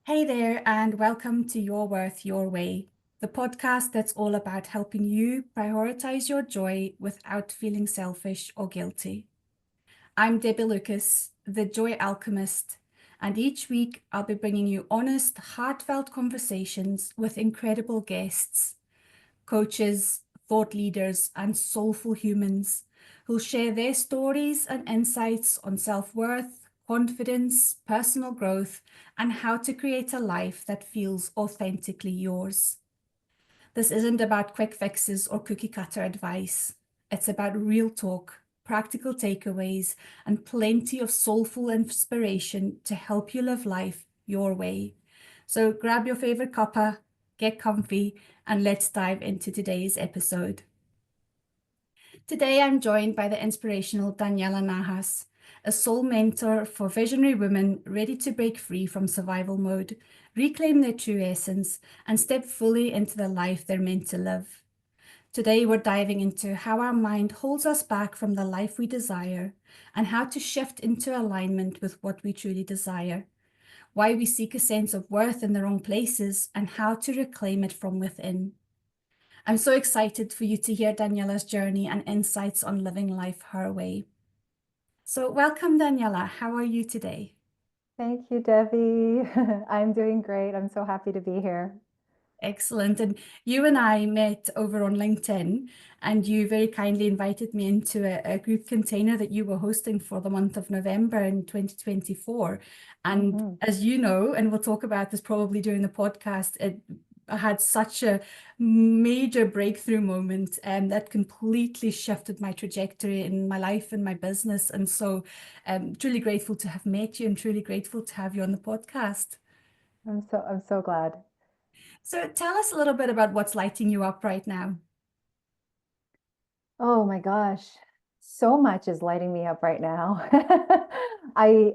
Hey there, and welcome to Your Worth Your Way, the podcast that's all about helping you prioritize your joy without feeling selfish or guilty. I'm Debbie Lucas, the Joy Alchemist, and each week I'll be bringing you honest, heartfelt conversations with incredible guests, coaches, thought leaders, and soulful humans who'll share their stories and insights on self worth, confidence, personal growth, and how to create a life that feels authentically yours. This isn't about quick fixes or cookie cutter advice. It's about real talk, practical takeaways, and plenty of soulful inspiration to help you live life your way. So grab your favorite cuppa, get comfy, and let's dive into today's episode. Today, I'm joined by the inspirational Daniela Nahas, a soul mentor for visionary women ready to break free from survival mode, reclaim their true essence, and step fully into the life they're meant to live. Today, we're diving into how our mind holds us back from the life we desire and how to shift into alignment with what we truly desire, why we seek a sense of worth in the wrong places, and how to reclaim it from within. I'm so excited for you to hear Daniela's journey and insights on living life her way. So, welcome, Daniela. How are you today? Thank you, Debbie. I'm doing great. I'm so happy to be here. Excellent. And you and I met over on LinkedIn, and you very kindly invited me into a group container that you were hosting for the month of November in 2024. And hmm as you know, and we'll talk about this probably during the podcast, I had such a major breakthrough moment that completely shifted my trajectory in my life and my business. And so truly grateful to have met you and truly grateful to have you on the podcast. I'm so glad. So tell us a little bit about what's lighting you up right now. Oh my gosh. So much is lighting me up right now. I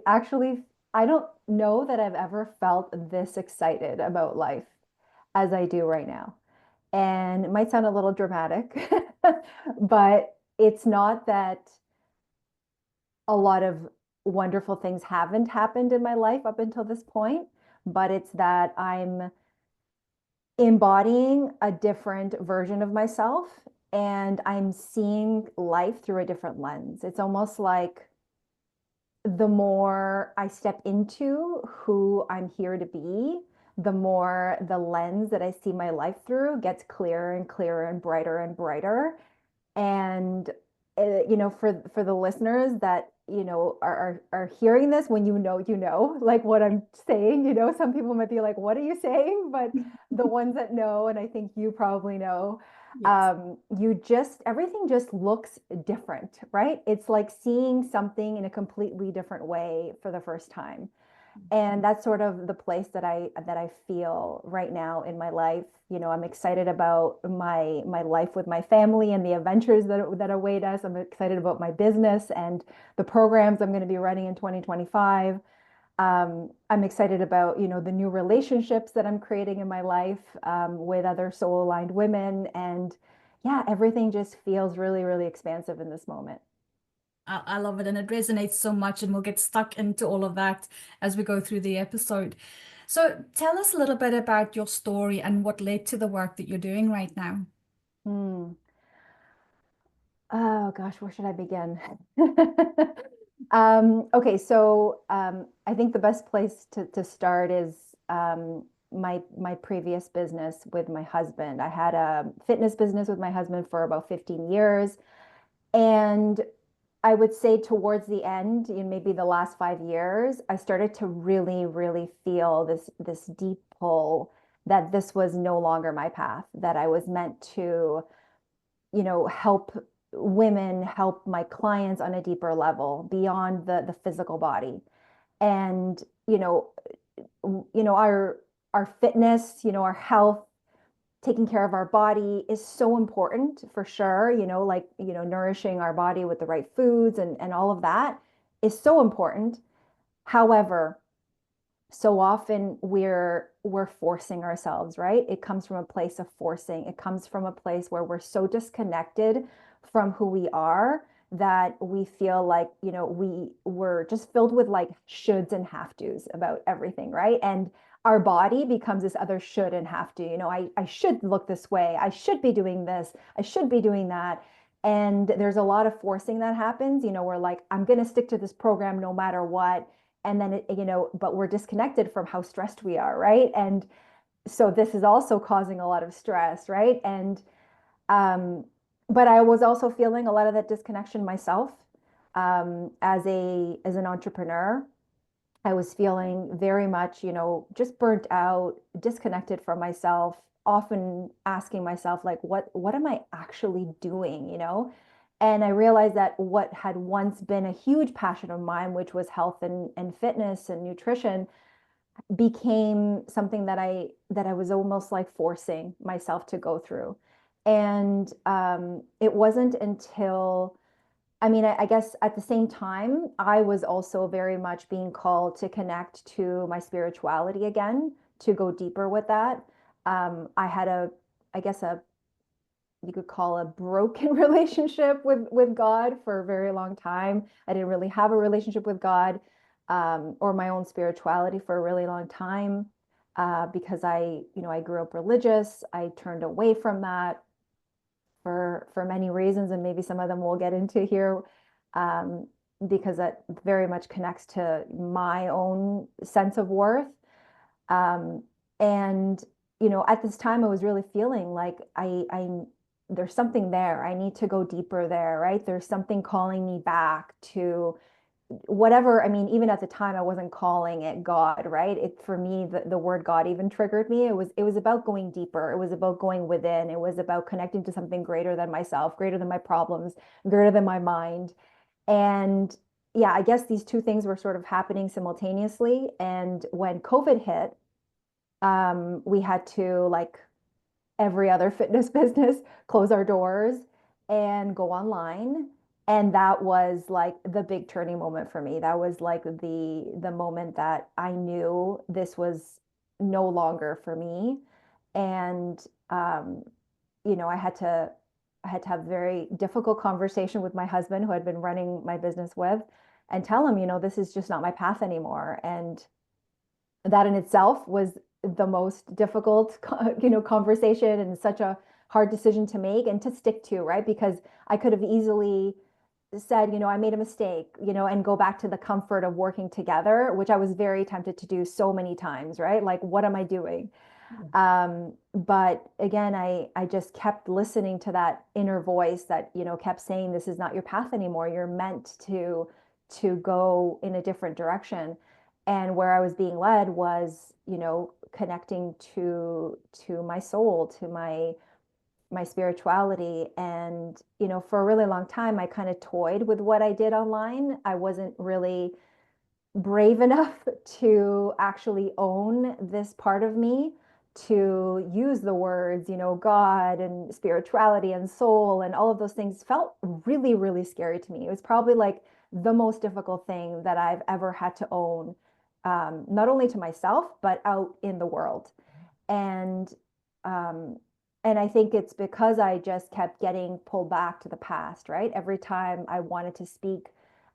don't know that I've ever felt this excited about life as I do right now. And it might sound a little dramatic, but it's not that a lot of wonderful things haven't happened in my life up until this point, but it's that I'm embodying a different version of myself and I'm seeing life through a different lens. It's almost like the more I step into who I'm here to be, the more the lens that I see my life through gets clearer and clearer and brighter and brighter. And for the listeners that are hearing this, when like what I'm saying, some people might be like, what are you saying? But the ones that know, and I think you probably know, Yes. you just everything just looks different, right? It's like seeing something in a completely different way for the first time. And that's sort of the place that I feel right now in my life. I'm excited about my life with my family and the adventures that await us. I'm excited about my business and the programs I'm going to be running in 2025. I'm excited about the new relationships that I'm creating in my life with other soul aligned women. And yeah, everything just feels really, really expansive in this moment. I love it and it resonates so much, and we'll get stuck into all of that as we go through the episode. So tell us a little bit about your story and what led to the work that you're doing right now. Hmm. Oh gosh, where should I begin? Okay, so I think the best place to start is my previous business with my husband. I had a fitness business with my husband for about 15 years, and I would say towards the end, in maybe the last 5 years, I started to really, really feel this deep pull that this was no longer my path, that I was meant to help women, help my clients on a deeper level beyond the physical body. And our fitness, our health, taking care of our body is so important for sure. Like nourishing our body with the right foods and all of that is so important. However, so often we're forcing ourselves, right? It comes from a place of forcing. It comes from a place where we're so disconnected from who we are that we feel like we were just filled with like shoulds and have tos about everything, right? And our body becomes this other should and have to. I should look this way. I should be doing this. I should be doing that. And there's a lot of forcing that happens. We're like, I'm going to stick to this program no matter what. And then, but we're disconnected from how stressed we are, right? And so this is also causing a lot of stress, right? And, um, but I was also feeling a lot of that disconnection myself, as an entrepreneur. I was feeling very much, just burnt out, disconnected from myself, often asking myself, like, what am I actually doing? And I realized that what had once been a huge passion of mine, which was health and fitness and nutrition, became something that I was almost like forcing myself to go through. And it wasn't until, I mean, I guess at the same time, I was also very much being called to connect to my spirituality again, to go deeper with that. I had I guess you could call a broken relationship with God for a very long time. I didn't really have a relationship with God, or my own spirituality for a really long time, because I grew up religious. I turned away from that for many reasons, and maybe some of them we'll get into here, um, because that very much connects to my own sense of worth. Um, and at this time, I was really feeling like I there's something there. I need to go deeper there, right? There's something calling me back to whatever. I mean, even at the time, I wasn't calling it God, right? For me, the word God even triggered me. It was about going deeper. It was about going within. It was about connecting to something greater than myself, greater than my problems, greater than my mind. And yeah, I guess these two things were sort of happening simultaneously. And when COVID hit, we had to, like every other fitness business, close our doors and go online. And that was like the big turning moment for me. That was like the moment that I knew this was no longer for me. And um, I had to have a very difficult conversation with my husband, who I'd been running my business with, and tell him, this is just not my path anymore. And that in itself was the most difficult, conversation, and such a hard decision to make and to stick to, right? Because I could have easily said, I made a mistake, and go back to the comfort of working together, which I was very tempted to do so many times, right? Like, what am I doing? But again, I just kept listening to that inner voice that, kept saying, this is not your path anymore. You're meant to go in a different direction. And where I was being led was, connecting to my soul, to my spirituality. And, for a really long time, I kind of toyed with what I did online. I wasn't really brave enough to actually own this part of me, to use the words, God and spirituality and soul and all of those things felt really, really scary to me. It was probably like the most difficult thing that I've ever had to own, not only to myself, but out in the world. And um, and I think it's because I just kept getting pulled back to the past, right? Every time I wanted to speak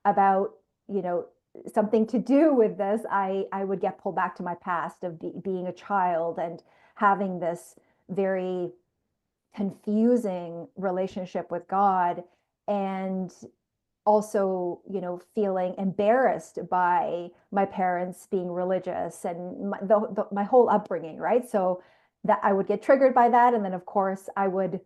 about, you know, something to do with this, I would get pulled back to my past of being a child and having this very confusing relationship with God, and also, feeling embarrassed by my parents being religious and my whole upbringing, right? So that I would get triggered by that, and then of course I would,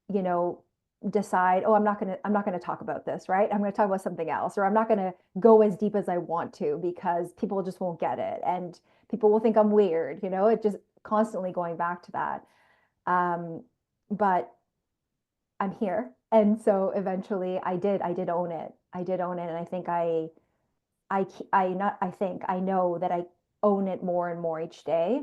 you know, decide, oh, I'm not gonna talk about this, right? I'm gonna talk about something else, or I'm not gonna go as deep as I want to because people just won't get it, and people will think I'm weird. It just constantly going back to that. Um, but I'm here. And so eventually I did own it. I did own it. And I think not, I think I know that I own it more and more each day.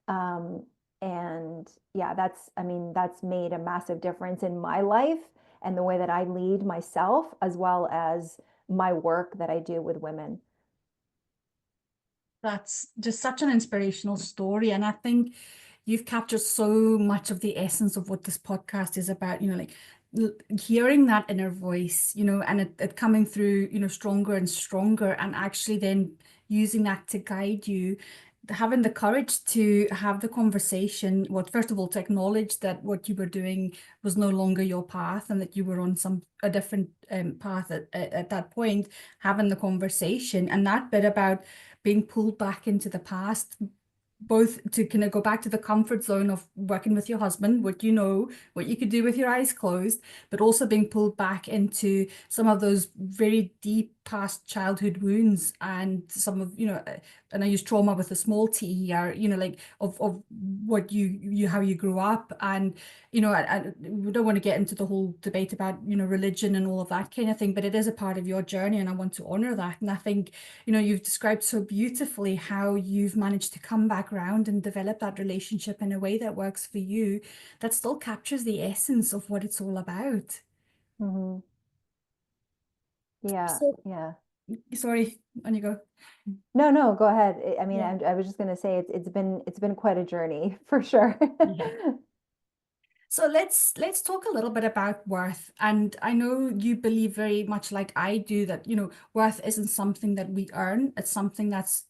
Um, and yeah, I mean, that's made a massive difference in my life and the way that I lead myself, as well as my work that I do with women. That's just such an inspirational story. And I think you've captured so much of the essence of what this podcast is about, like hearing that inner voice, and it coming through, stronger and stronger, and actually then using that to guide you. having the courage to have the conversation, well, first of all, to acknowledge that what you were doing was no longer your path and that you were on a different path at that point, having the conversation, and that bit about being pulled back into the past, both to kind of go back to the comfort zone of working with your husband, what you know, what you could do with your eyes closed, but also being pulled back into some of those very deep past childhood wounds and some of, and I use trauma with a small t here, like of what how you grew up. And, we don't want to get into the whole debate about, religion and all of that kind of thing, but it is a part of your journey and I want to honor that. And I think, you've described so beautifully how you've managed to come back around and develop that relationship in a way that works for you, that still captures the essence of what it's all about. Mm-hmm. Yeah, So, yeah. sorry, on you go. No, no, go ahead. I mean, Yeah. I was just going to say it's been quite a journey for sure. Yeah. So let's talk a little bit about worth. And I know you believe very much like I do that, worth isn't something that we earn. It's something that's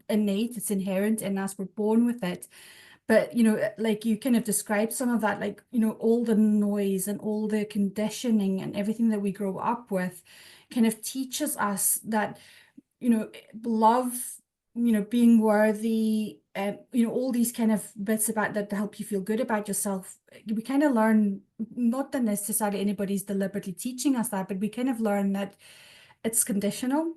innate, it's inherent in us, we're born with it. But, like you kind of described some of that, like, all the noise and all the conditioning and everything that we grow up with kind of teaches us that, love, being worthy, all these kind of bits about that to help you feel good about yourself. We kind of learn, not that necessarily anybody's deliberately teaching us that, but we kind of learn that it's conditional.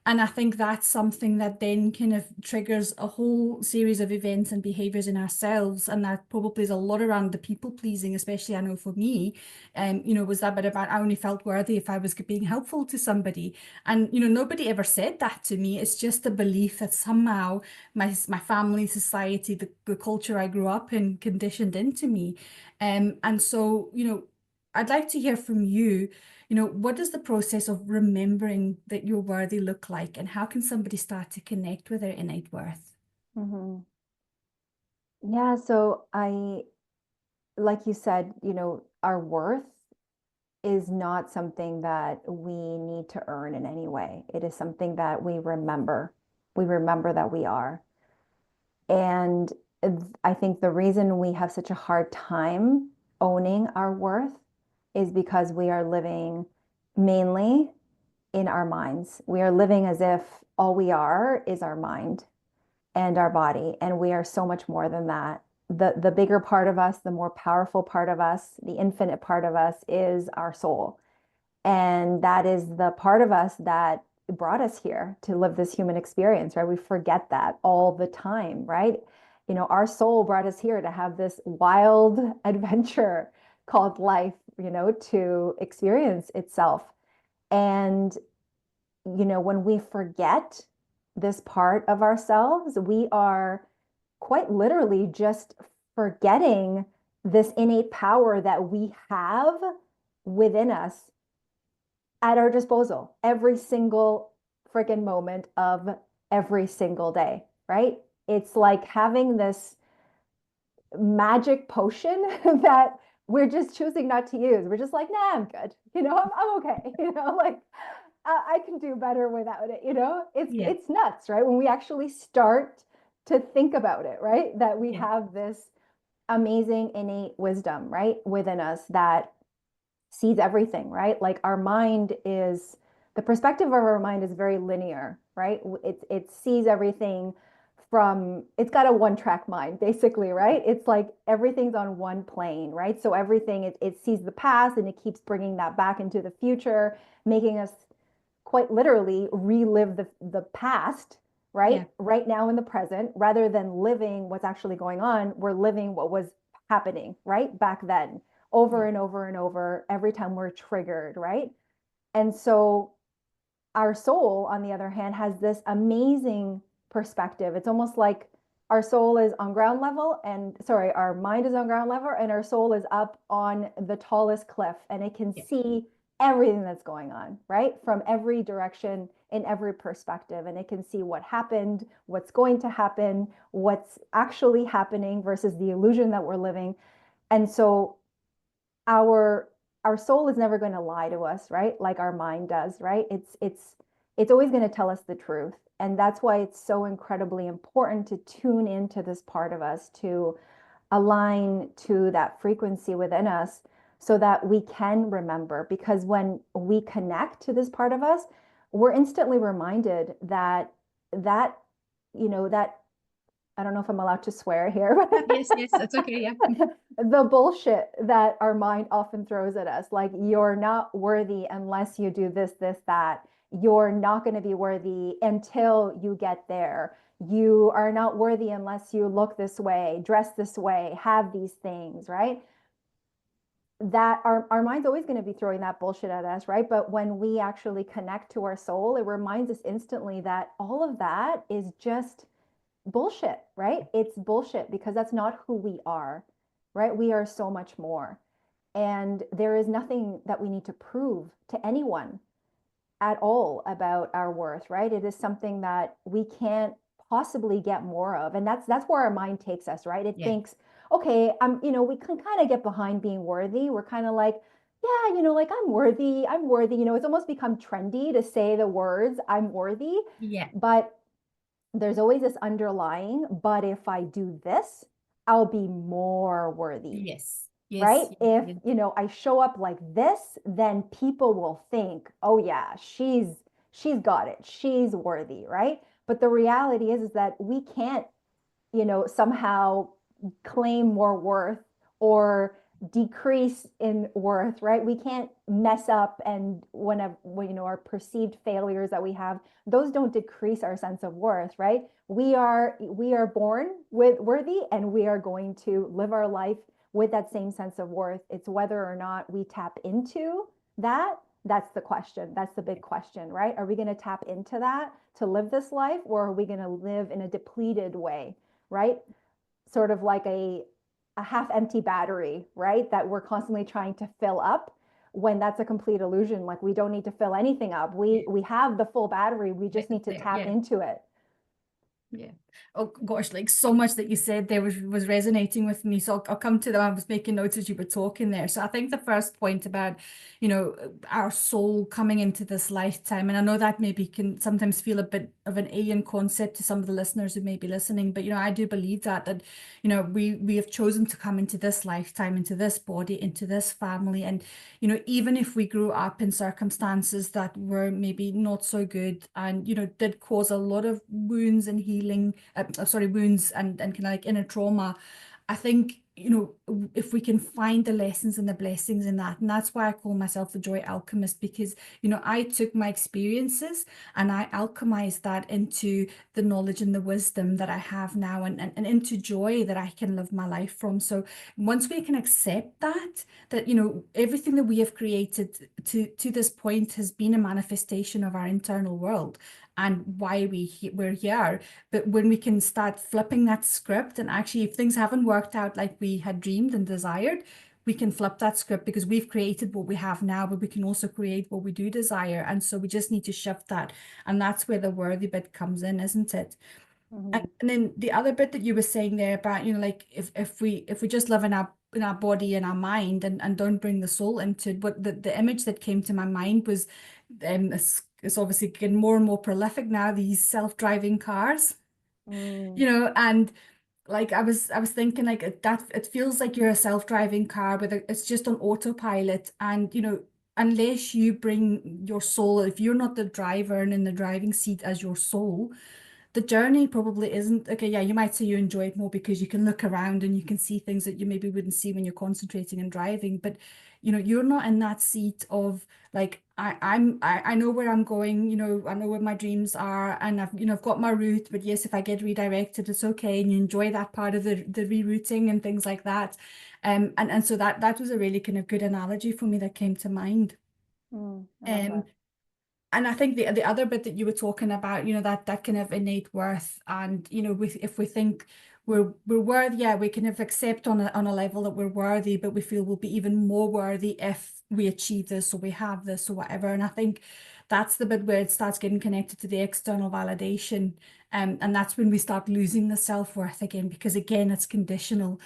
And I think that's something that then kind of triggers a whole series of events and behaviors in ourselves. And that probably is a lot around the people pleasing, especially I know for me, was that bit about I only felt worthy if I was being helpful to somebody. And, nobody ever said that to me. It's just the belief that somehow my family, society, the culture I grew up in conditioned into me. And so, I'd like to hear from you. What does the process of remembering that you're worthy look like, and how can somebody start to connect with their innate worth? Hmm. Yeah, so like you said, our worth is not something that we need to earn in any way. It is something that we remember. We remember that we are. And I think the reason we have such a hard time owning our worth is because we are living mainly in our minds. We are living as if all we are is our mind and our body, and we are so much more than that. The bigger part of us, the more powerful part of us, the infinite part of us is our soul. And that is the part of us that brought us here to live this human experience, right? We forget that all the time, right? Our soul brought us here to have this wild adventure called life, to experience itself. And, when we forget this part of ourselves, we are quite literally just forgetting this innate power that we have within us at our disposal every single freaking moment of every single day, right? It's like having this magic potion that we're just choosing not to use. We're just like, nah, I'm good. I'm okay. Like I can do better without it. It's Yeah, it's nuts, right? When we actually start to think about it, right? That we yeah, have this amazing innate wisdom, right, within us that sees everything, right? Like our mind is the perspective of our mind is very linear, right? It sees everything from it's got a one track mind basically, right? It's like everything's on one plane, right? So everything it sees the past and it keeps bringing that back into the future, making us quite literally relive the past, yeah, right now in the present, rather than living what's actually going on. We're living what was happening right back then, over yeah, and over and over every time we're triggered, right? And so our soul, on the other hand, has this amazing perspective. It's almost like our soul is on ground level, and sorry, our mind is on ground level, and our soul is up on the tallest cliff, and it can yeah, see everything that's going on, right? From every direction, in every perspective. And it can see what happened, what's going to happen, what's actually happening versus the illusion that we're living. And so our our soul is never going to lie to us, right? Like our mind does, right? It's it's always going to tell us the truth. And that's why it's so incredibly important to tune into this part of us, to align to that frequency within us so that we can remember. Because when we connect to this part of us, we're instantly reminded that that that I don't know if I'm allowed to swear here, Yes, yes, that's okay. Yeah. the bullshit that our mind often throws at us, like you're not worthy unless you do this, this, that. You're not going to be worthy until you get there. You are not worthy unless you look this way, dress this way, have these things, right? That our mind's always going to be throwing that bullshit at us, right? But when we actually connect to our soul, it reminds us instantly that all of that is just bullshit, right? It's bullshit because that's not who we are, right? We are so much more. And there is nothing that we need to prove to anyone at all about our worth, right? It is something that we can't possibly get more of. And that's where our mind takes us, right? It Yeah. thinks, okay, we can kind of get behind being worthy. We're kind of like, yeah, like I'm worthy, I'm worthy. It's almost become trendy to say the words, I'm worthy. Yeah. But there's always this underlying, but if I do this, I'll be more worthy, Yes. Yes. right? Yes. If, Yes. I show up like this, then people will think, oh yeah, she's got it. She's worthy, right? But the reality is that we can't, somehow claim more worth or decrease in worth, right? We can't mess up, and our perceived failures that we have, those don't decrease our sense of worth, right? We are born with worthy, and we are going to live our life with that same sense of worth. It's whether or not we tap into that. That's the question. That's the big question, right? Are we going to tap into that to live this life, or are we going to live in a depleted way, right? Sort of like a half empty battery, right? That we're constantly trying to fill up, when that's a complete illusion. Like, we don't need to fill anything up. Yeah. We have the full battery. We Yeah. just need to There. tap Yeah. into it. Yeah. Oh gosh, like so much that you said there was resonating with me. So I'll come to them. I was making notes as you were talking there. So I think the first point about, our soul coming into this lifetime, and I know that maybe can sometimes feel a bit of an alien concept to some of the listeners who may be listening, but I do believe that we have chosen to come into this lifetime, into this body, into this family, and even if we grew up in circumstances that were maybe not so good and did cause a lot of wounds and healing, wounds and kind of like inner trauma, I think if we can find the lessons and the blessings in that. And that's why I call myself the joy alchemist, because I took my experiences and I alchemized that into the knowledge and the wisdom that I have now, and into joy that I can live my life from. So once we can accept that everything that we have created to this point has been a manifestation of our internal world and why we're here. But when we can start flipping that script, and actually if things haven't worked out like we had dreamed and desired, we can flip that script, because we've created what we have now, but we can also create what we do desire. And so we just need to shift that. And that's where the worthy bit comes in, isn't it? And, Mm-hmm. and then the other bit that you were saying there about, like if we just live in our body and our mind, and don't bring the soul into it, but the image that came to my mind was, it's obviously getting more and more prolific now, these self-driving cars, Mm, and like I was thinking, like, that it feels like you're a self-driving car, but it's just on autopilot. And unless you bring your soul, if you're not the driver and in the driving seat as your soul, the journey probably isn't okay. Yeah, you might say you enjoy it more because you can look around and you can see things that you maybe wouldn't see when you're concentrating and driving. But you're not in that seat of like, I know where I'm going, I know where my dreams are, and I've got my route. But yes, if I get redirected, it's okay, and you enjoy that part of the rerouting and things like that. And so that was a really kind of good analogy for me that came to mind. I love Um, that. and I think the other bit that you were talking about, that kind of innate worth, and if we think we're worthy, yeah, we kind of accept on a level that we're worthy, but we feel we'll be even more worthy if we achieve this or we have this or whatever. And I think that's the bit where it starts getting connected to the external validation. And that's when we start losing the self-worth again, because again, it's conditional.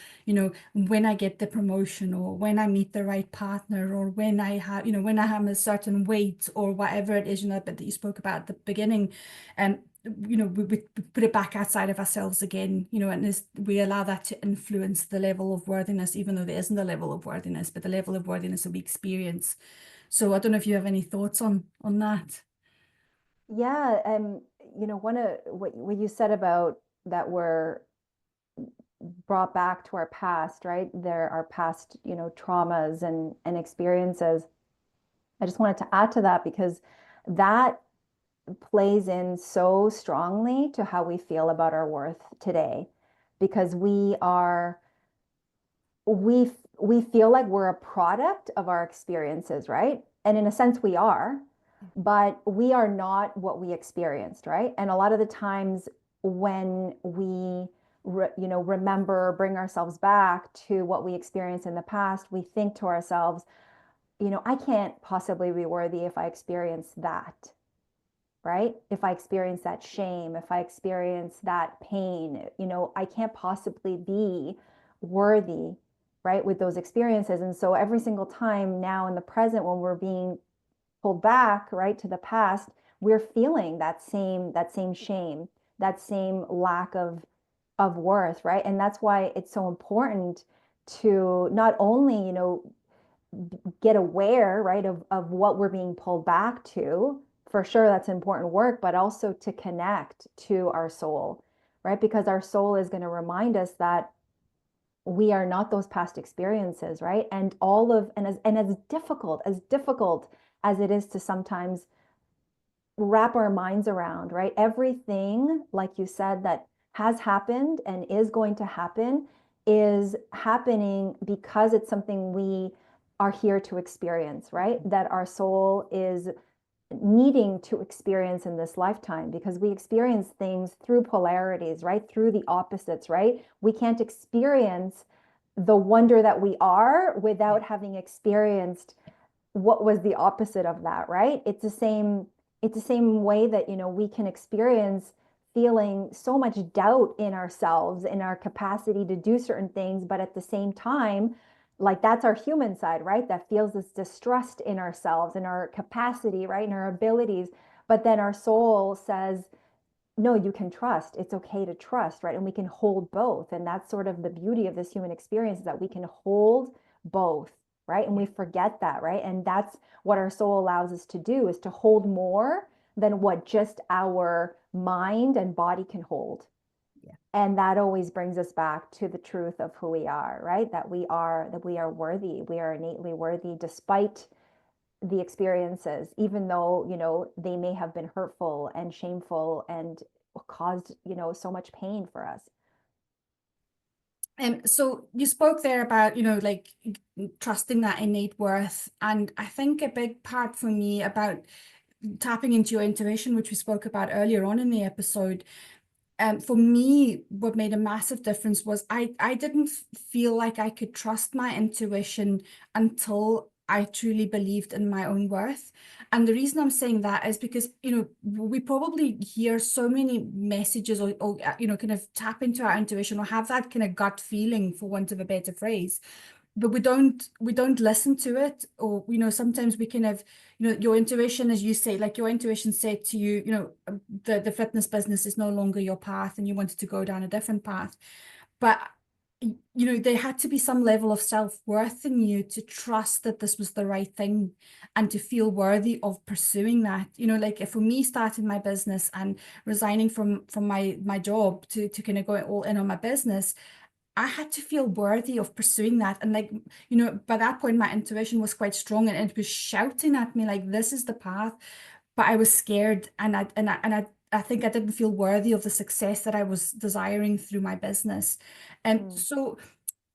When I get the promotion, or when I meet the right partner, or when I have, when I have a certain weight, or whatever it is, that you spoke about at the beginning. We put it back outside of ourselves again, and we allow that to influence the level of worthiness, even though there isn't a level of worthiness, but the level of worthiness that we experience. So I don't know if you have any thoughts on that. Yeah, one of what you said about that we're brought back to our past, right? There are past, traumas and experiences. I just wanted to add to that because that plays in so strongly to how we feel about our worth today, because we we feel like we're a product of our experiences, right? And in a sense we are, but we are not what we experienced, right? And a lot of the times when we remember, bring ourselves back to what we experienced in the past, we think to ourselves, I can't possibly be worthy if I experience that, right? If I experience that shame, if I experience that pain, I can't possibly be worthy, right, with those experiences. And so every single time now in the present, when we're being pulled back, right, to the past, we're feeling that same shame, that same lack of worth, right? And that's why it's so important to not only, get aware, right, of what we're being pulled back to. For sure, that's important work, but also to connect to our soul, right? Because our soul is going to remind us that we are not those past experiences, right? And as difficult as it is to sometimes wrap our minds around, right? Everything, like you said, that has happened and is going to happen is happening because it's something we are here to experience, right? That our soul is needing to experience in this lifetime, because we experience things through polarities, right? Through the opposites, right? We can't experience the wonder that we are without having experienced what was the opposite of that, right? It's the same way that, we can experience feeling so much doubt in ourselves, in our capacity to do certain things, but at the same time, like that's our human side, right? That feels this distrust in ourselves, in our capacity, right? In our abilities. But then our soul says, no, you can trust. It's okay to trust, right? And we can hold both. And that's sort of the beauty of this human experience, is that we can hold both, right? And we forget that, right? And that's what our soul allows us to do, is to hold more than what just our mind and body can hold. Yeah. And that always brings us back to the truth of who we are, right? That we are worthy. We are innately worthy despite the experiences, even though, they may have been hurtful and shameful and caused, so much pain for us. So you spoke there about, like trusting that innate worth. And I think a big part for me about tapping into your intuition, which we spoke about earlier on in the episode, for me, what made a massive difference was I didn't feel like I could trust my intuition until I truly believed in my own worth. And the reason I'm saying that is because, we probably hear so many messages, or kind of tap into our intuition, or have that kind of gut feeling, for want of a better phrase, but we don't listen to it. Or sometimes we kind of, your intuition, as you say, like your intuition said to you, the fitness business is no longer your path, and you wanted to go down a different path. But there had to be some level of self-worth in you to trust that this was the right thing, and to feel worthy of pursuing that. Like for me, starting my business and resigning from my job to kind of go all in on my business, I had to feel worthy of pursuing that. And like, by that point, my intuition was quite strong, and it was shouting at me like, this is the path. But I was scared, and I think I didn't feel worthy of the success that I was desiring through my business. And Mm. so,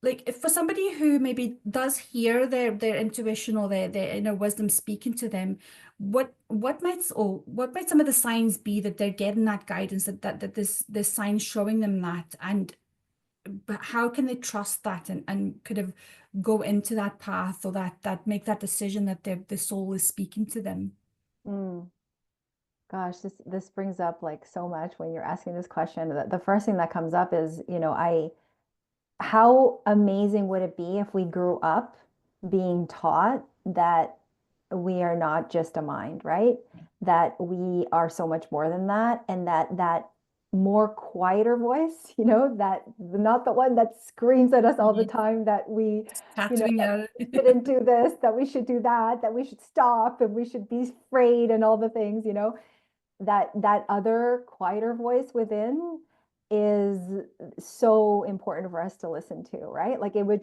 like, if for somebody who maybe does hear their intuition, or their inner wisdom speaking to them, what might some of the signs be that they're getting that guidance, that this sign showing them that? And but how can they trust that, and kind of go into that path, or that make that decision that the soul is speaking to them? Mm. Gosh, this brings up like so much when you're asking this question. The first thing that comes up is, how amazing would it be if we grew up being taught that we are not just a mind, right? That we are so much more than that, and that more quieter voice, that not the one that screams at us all the Yeah. time that Tattooing that out. we shouldn't do this, that we should do that, that we should stop and we should be afraid and all the things, that other quieter voice within is so important for us to listen to, right? Like it would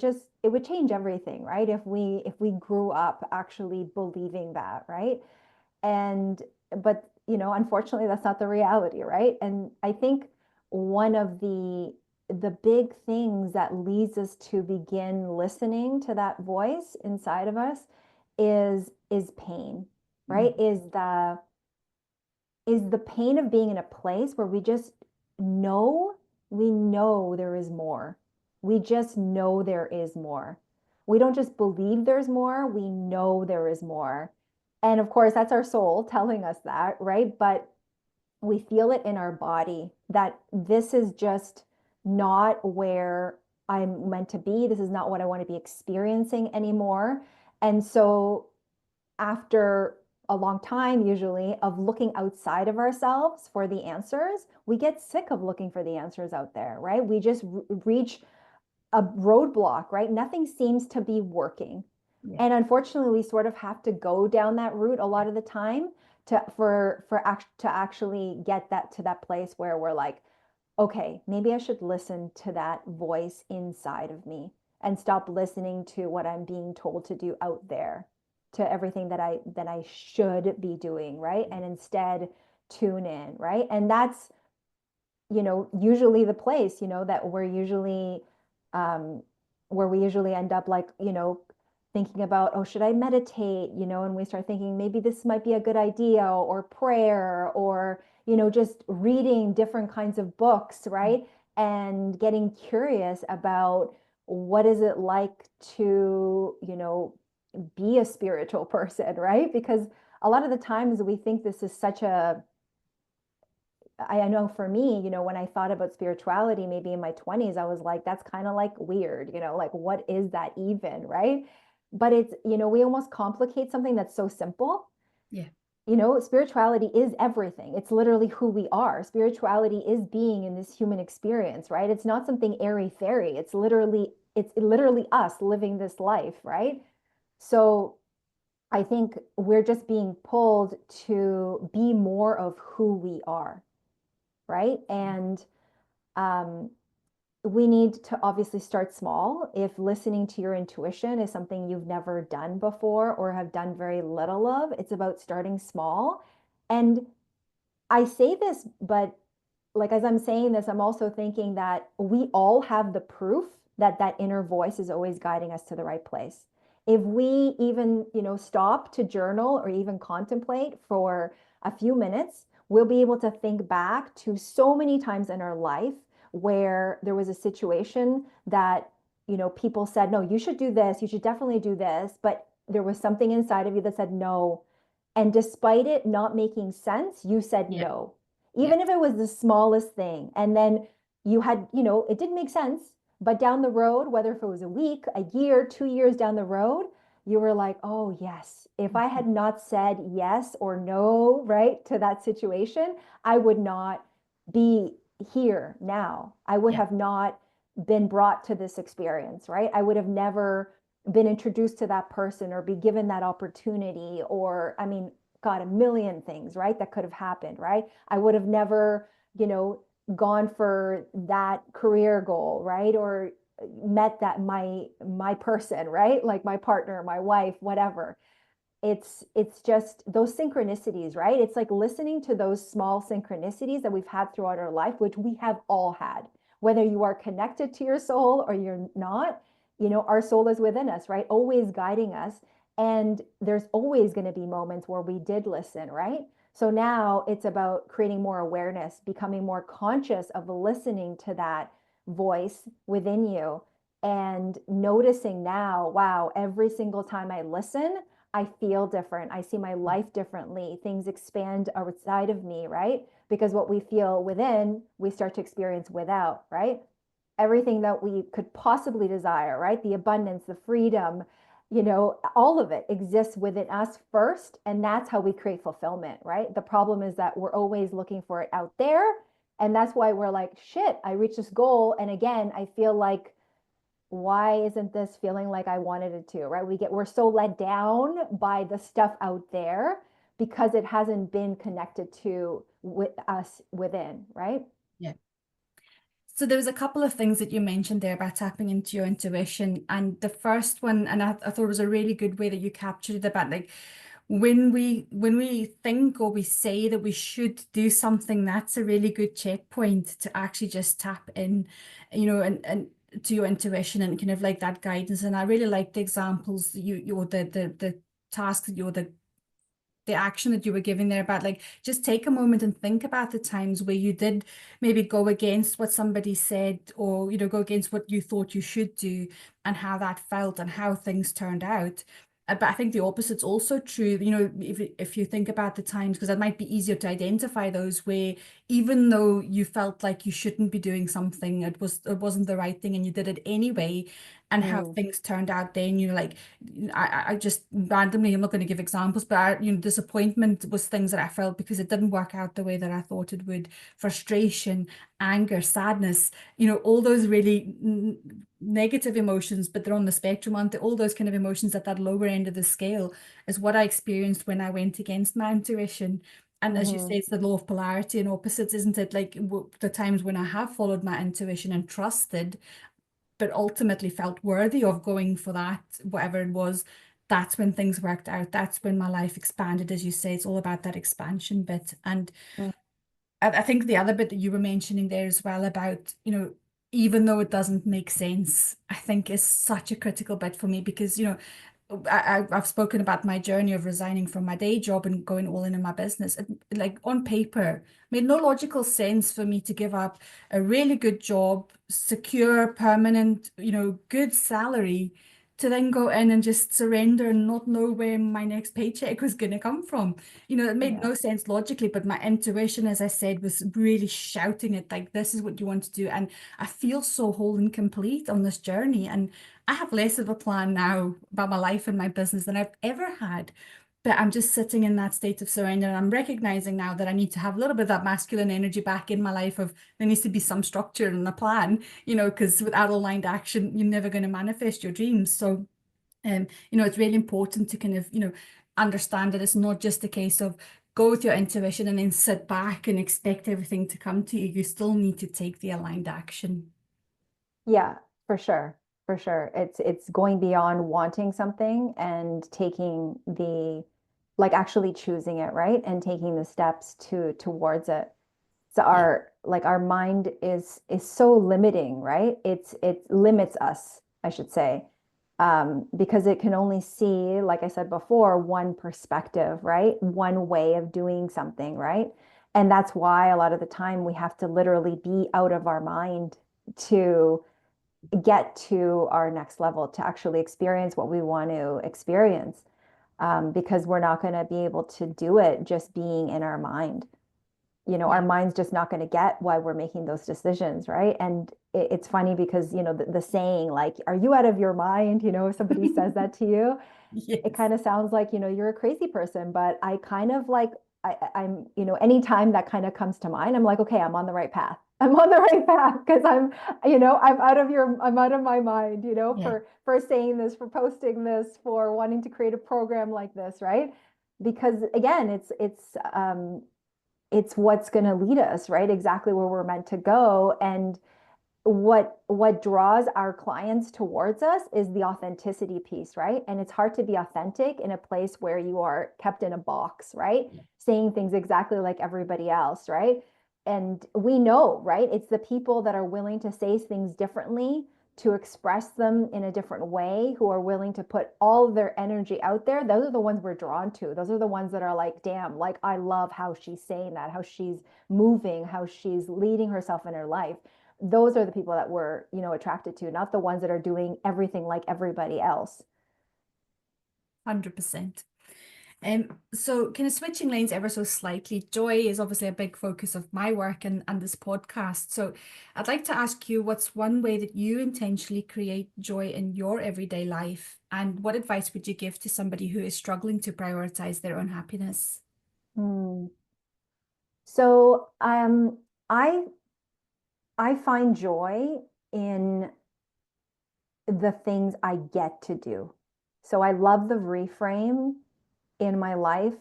change everything, right? If we grew up actually believing that, right? And but unfortunately that's not the reality, right? And I think one of the big things that leads us to begin listening to that voice inside of us is pain, right? Mm. Is the pain of being in a place where we just know, we know there is more. We just know there is more. We don't just believe there's more, we know there is more. And of course, that's our soul telling us that, right? But we feel it in our body that this is just not where I'm meant to be. This is not what I want to be experiencing anymore. And so after a long time, usually, of looking outside of ourselves for the answers, we get sick of looking for the answers out there, right? We just reach a roadblock, right? Nothing seems to be working. Yeah. And unfortunately, we sort of have to go down that route a lot of the time to actually get that to that place where we're like, okay, maybe I should listen to that voice inside of me and stop listening to what I'm being told to do out there, to everything that I should be doing, right? And instead tune in, right? And that's, usually the place, that um, where we usually end up like, thinking about, oh, should I meditate? And we start thinking maybe this might be a good idea, or prayer, or, just reading different kinds of books, right? And getting curious about what is it like to, be a spiritual person, right? Because a lot of the times we think this is such a I know for me, when I thought about spirituality, maybe in my 20s, I was like, that's kind of like weird, like what is that even, right? But it's, we almost complicate something that's so simple. Yeah. Spirituality is everything. It's literally who we are. Spirituality is being in this human experience, right? It's not something airy fairy. It's literally us living this life, right? So I think we're just being pulled to be more of who we are, right? And um, we need to obviously start small. If listening to your intuition is something you've never done before or have done very little of, it's about starting small. And I say this, but like as I'm saying this, I'm also thinking that we all have the proof that that inner voice is always guiding us to the right place. If we even, stop to journal or even contemplate for a few minutes, we'll be able to think back to so many times in our life where there was a situation that, people said, no, you should do this, you should definitely do this, but there was something inside of you that said no. And despite it not making sense, you said Yeah. no, Yeah. even if it was the smallest thing. And then you had, it didn't make sense, but down the road, whether if it was a week, a year, 2 years down the road, you were like, oh, yes, if I Mhm. had not said yes or no, right, to that situation, I would not be here now. I would Yeah. have not been brought to this experience, right? I would have never been introduced to that person or be given that opportunity, or I mean, God, a million things, right, that could have happened, right? I would have never, you know gone for that career goal, right? Or met that my person, right? Like my partner, my wife, whatever. It's just those synchronicities, right? It's like listening to those small synchronicities that we've had throughout our life, which we have all had, whether you are connected to your soul or you're not. Our soul is within us, right? Always guiding us. And there's always going to be moments where we did listen, right? So now it's about creating more awareness, becoming more conscious of listening to that voice within you, and noticing now, wow, every single time I listen, I feel different. I see my life differently. Things expand outside of me, right? Because what we feel within, we start to experience without, right? Everything that we could possibly desire, right? The abundance, the freedom, all of it exists within us first. And that's how we create fulfillment, right? The problem is that we're always looking for it out there. And that's why we're like, shit, I reached this goal. And again, I feel like, why isn't this feeling like I wanted it to, right? We're so let down by the stuff out there because it hasn't been connected to with us within, right? Yeah. So there was a couple of things that you mentioned there about tapping into your intuition. And the first one, and I thought it was a really good way that you captured it about like when we think or we say that we should do something, that's a really good checkpoint to actually just tap in, and to your intuition and kind of like that guidance. And I really like the examples you the tasks that the action that you were giving there about like just take a moment and think about the times where you did maybe go against what somebody said, or go against what you thought you should do, and how that felt and how things turned out. But I think the opposite's also true. If you think about the times, because it might be easier to identify those where even though you felt like you shouldn't be doing something, it wasn't the right thing and you did it anyway, and how Mm, things turned out then, like I just randomly, I'm not going to give examples, but disappointment was things that I felt because it didn't work out the way that I thought it would. Frustration, anger, sadness, all those really negative emotions, but they're on the spectrum, aren't they? All those kind of emotions at that lower end of the scale is what I experienced when I went against my intuition. And as you mm-hmm, say, it's the law of polarity and opposites, isn't it? Like the times when I have followed my intuition and trusted, but ultimately felt worthy of going for that, whatever it was, that's when things worked out. That's when my life expanded, as you say. It's all about that expansion bit. And mm, I think the other bit that you were mentioning there as well about, even though it doesn't make sense, I think is such a critical bit for me because, I've spoken about my journey of resigning from my day job and going all in my business. Like on paper, made no logical sense for me to give up a really good job, secure, permanent, good salary, to then go in and just surrender and not know where my next paycheck was going to come from. It made yeah. no sense logically, but my intuition, as I said, was really shouting it like, this is what you want to do. And I feel so whole and complete on this journey. And I have less of a plan now about my life and my business than I've ever had. But I'm just sitting in that state of surrender. And I'm recognizing now that I need to have a little bit of that masculine energy back in my life of there needs to be some structure and a plan, because without aligned action, you're never going to manifest your dreams. So, it's really important to kind of, understand that it's not just a case of go with your intuition and then sit back and expect everything to come to you. You still need to take the aligned action. Yeah, for sure. For sure. It's going beyond wanting something and taking the like actually choosing it, right? And taking the steps towards it. So Yeah. our mind is so limiting, right? It limits us, I should say. Because it can only see, like I said before, one perspective, right? One way of doing something, right? And that's why a lot of the time we have to literally be out of our mind to get to our next level, to actually experience what we want to experience. Because we're not going to be able to do it just being in our mind. Our Yeah. mind's just not going to get why we're making those decisions, right? And it's funny because, the saying, like, are you out of your mind? If somebody says that to you, it Yes. kind of sounds like, you're a crazy person. But I kind of like, I'm, anytime that kind of comes to mind, I'm like, okay, I'm on the right path. I'm on the right path because I'm out of my mind, Yeah. for saying this, for posting this, for wanting to create a program like this, right? Because again, it's what's going to lead us, right? Exactly where we're meant to go. And what draws our clients towards us is the authenticity piece, right? And it's hard to be authentic in a place where you are kept in a box, right? Yeah. Saying things exactly like everybody else, right? And we know, right? It's the people that are willing to say things differently, to express them in a different way, who are willing to put all of their energy out there. Those are the ones we're drawn to. Those are the ones that are like, damn, like I love how she's saying that, how she's moving, how she's leading herself in her life. Those are the people that we're, attracted to, not the ones that are doing everything like everybody else. 100%. So kind of switching lanes ever so slightly, joy is obviously a big focus of my work and this podcast. So I'd like to ask you, what's one way that you intentionally create joy in your everyday life? And what advice would you give to somebody who is struggling to prioritize their own happiness? Hmm. So I I find joy in the things I get to do. So I love the reframe in my life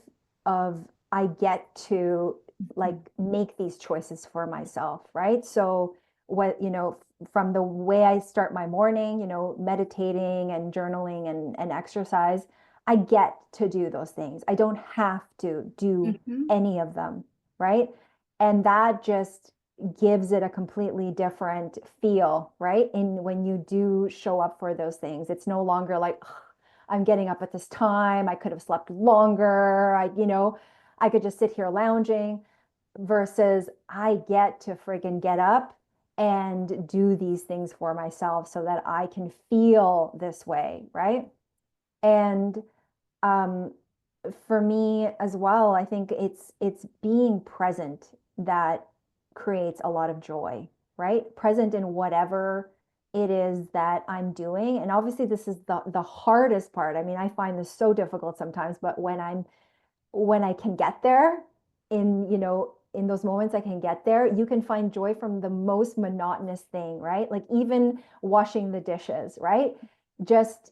of I get to like make these choices for myself, right? So what, from the way I start my morning, meditating and journaling and exercise, I get to do those things. I don't have to do Mm-hmm. any of them, right? And that just gives it a completely different feel, right? And when you do show up for those things, it's no longer like, I'm getting up at this time. I could have slept longer. I could just sit here lounging versus I get to friggin' get up and do these things for myself so that I can feel this way, right? And um, for me as well, I think it's being present that creates a lot of joy, right? Present in whatever it is that I'm doing. And obviously this is the hardest part. I mean, I find this so difficult sometimes, but when I can get there in those moments I can get there, you can find joy from the most monotonous thing, right? Like even washing the dishes, right? Just,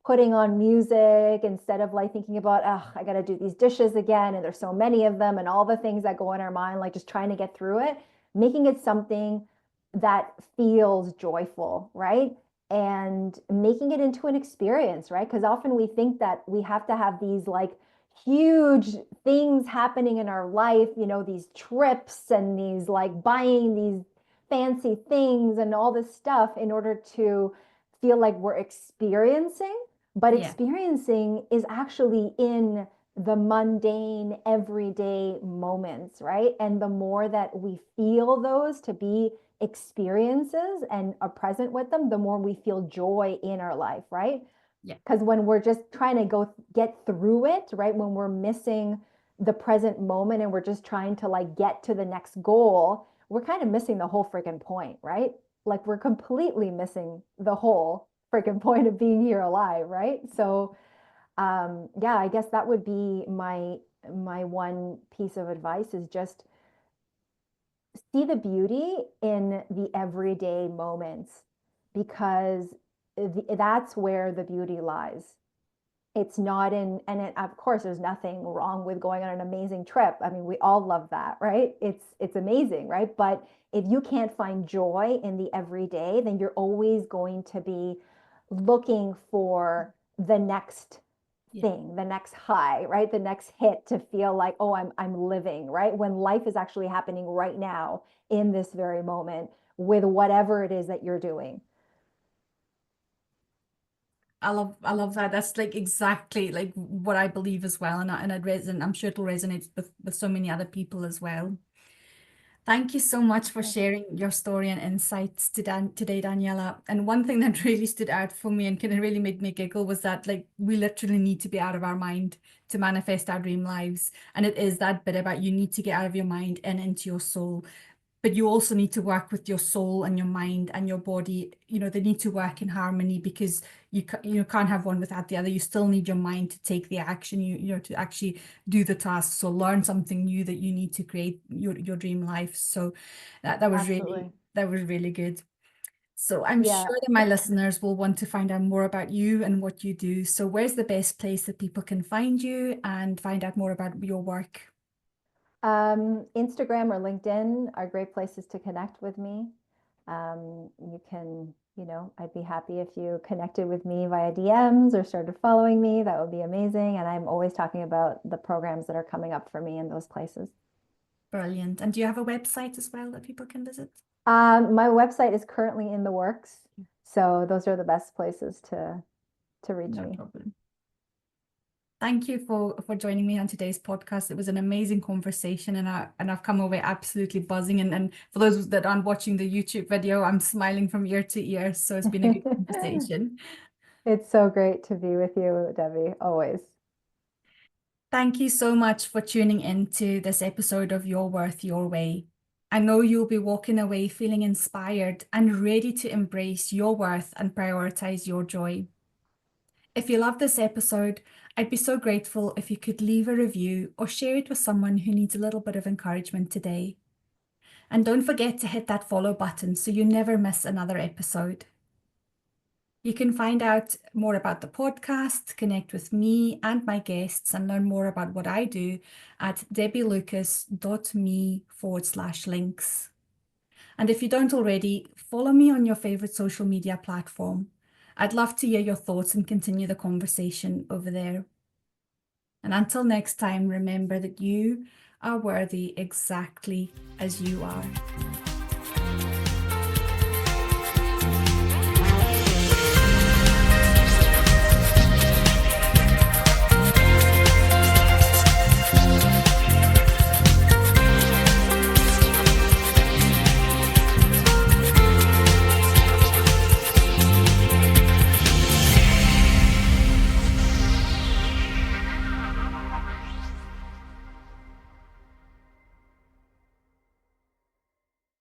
putting on music instead of like thinking about, oh, I got to do these dishes again. And there's so many of them and all the things that go in our mind, like just trying to get through it, making it something that feels joyful, right? And making it into an experience, right? Because often we think that we have to have these like huge things happening in our life, these trips and these like buying these fancy things and all this stuff in order to feel like we're experiencing. But Yeah. experiencing is actually in the mundane, everyday moments, right? And the more that we feel those to be experiences and are present with them, the more we feel joy in our life, right? Yeah. Because when we're just trying to go get through it, right? When we're missing the present moment and we're just trying to like get to the next goal, we're kind of missing the whole freaking point, right? Like we're completely missing the whole freaking point of being here alive, right? So yeah, I guess that would be my one piece of advice is just see the beauty in the everyday moments because that's where the beauty lies. It's not in, and of course, there's nothing wrong with going on an amazing trip. I mean, we all love that, right? It's amazing, right? But if you can't find joy in the everyday, then you're always going to be looking for the next Yeah. thing, the next high, right? The next hit to feel like, oh, I'm living, right? When life is actually happening right now in this very moment with whatever it is that you're doing. I love that. That's like exactly like what I believe as well. And I'm sure it'll resonate with so many other people as well. Thank you so much for sharing your story and insights today, Daniela. And one thing that really stood out for me and kind of really made me giggle was that like we literally need to be out of our mind to manifest our dream lives. And it is that bit about you need to get out of your mind and into your soul. But you also need to work with your soul and your mind and your body. They need to work in harmony because you can't have one without the other. You still need your mind to take the action, to actually do the task. So learn something new that you need to create your dream life. So that was really Absolutely. that was really good. So I'm Yeah. sure that my listeners will want to find out more about you and what you do. So where's the best place that people can find you and find out more about your work? Instagram or LinkedIn are great places to connect with me. You can, I'd be happy if you connected with me via DMs or started following me. That would be amazing. And I'm always talking about the programs that are coming up for me in those places. Brilliant. And do you have a website as well that people can visit? My website is currently in the works, so those are the best places to reach No me. problem. Thank you for joining me on today's podcast. It was an amazing conversation and I've come away absolutely buzzing. And for those that aren't watching the YouTube video, I'm smiling from ear to ear. So it's been a good conversation. It's so great to be with you, Debbie, always. Thank you so much for tuning in to this episode of Your Worth, Your Way. I know you'll be walking away feeling inspired and ready to embrace your worth and prioritize your joy. If you love this episode, I'd be so grateful if you could leave a review or share it with someone who needs a little bit of encouragement today. And don't forget to hit that follow button so you never miss another episode. You can find out more about the podcast, connect with me and my guests, and learn more about what I do at debbielucas.me/links. And if you don't already, follow me on your favorite social media platform. I'd love to hear your thoughts and continue the conversation over there. And until next time, remember that you are worthy exactly as you are.